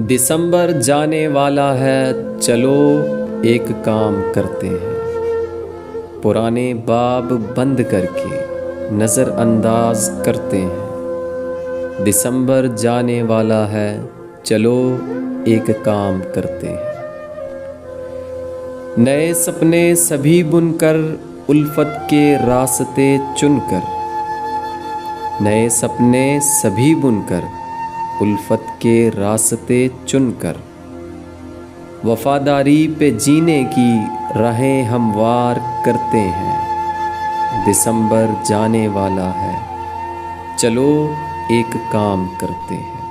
दिसंबर जाने वाला है, चलो एक काम करते हैं। पुराने बाब बंद करके नज़रअंदाज करते हैं। दिसंबर जाने वाला है, चलो एक काम करते हैं। नए सपने सभी बुनकर उल्फत के रास्ते चुनकर, नए सपने सभी बुनकर उल्फत के रास्ते चुनकर, वफादारी पे जीने की राहें हमवार करते हैं। दिसंबर जाने वाला है, चलो एक काम करते हैं।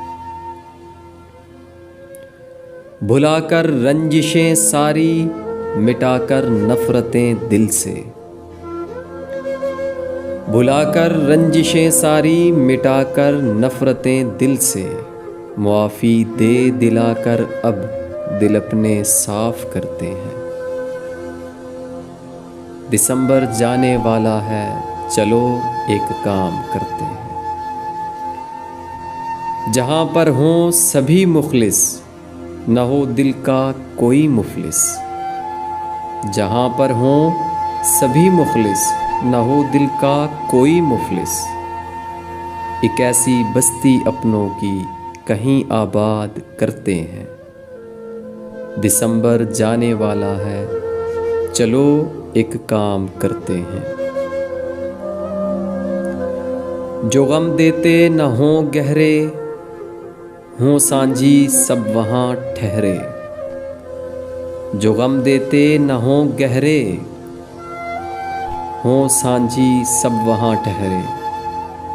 भुलाकर रंजिशें सारी, मिटाकर नफरतें दिल से, भुलाकर रंजिशें सारी, मिटाकर नफरतें दिल से, मुआफ़ी दे दिलाकर अब दिल अपने साफ करते हैं। दिसंबर जाने वाला है, चलो एक काम करते हैं। जहाँ पर हों सभी मुखलिस, न हो दिल का कोई मुफलिस। जहाँ पर हों सभी मुखलिस, न हो दिल का कोई मुफलिस। एक ऐसी बस्ती अपनों की कहीं आबाद करते हैं। दिसंबर जाने वाला है, चलो एक काम करते हैं। जो गम देते न हों गहरे, हों सांझी सब वहाँ ठहरे। जो गम देते न हों गहरे, हों सांझी सब वहाँ ठहरे।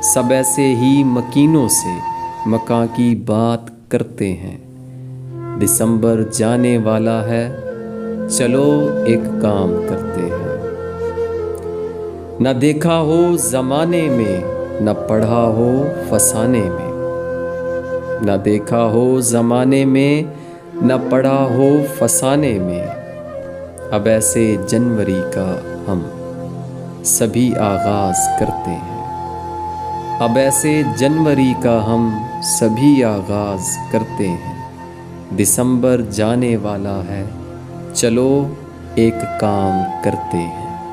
सब ऐसे ही मकीनों से मकां की बात करते हैं। दिसंबर जाने वाला है, चलो एक काम करते हैं। न देखा हो ज़माने में, न पढ़ा हो फसाने में। न देखा हो ज़माने में, न पढ़ा हो फसाने में। अब ऐसे जनवरी का हम सभी आगाज़ करते हैं। अब ऐसे जनवरी का हम सभी आगाज़ करते हैं। दिसंबर जाने वाला है, चलो एक काम करते हैं।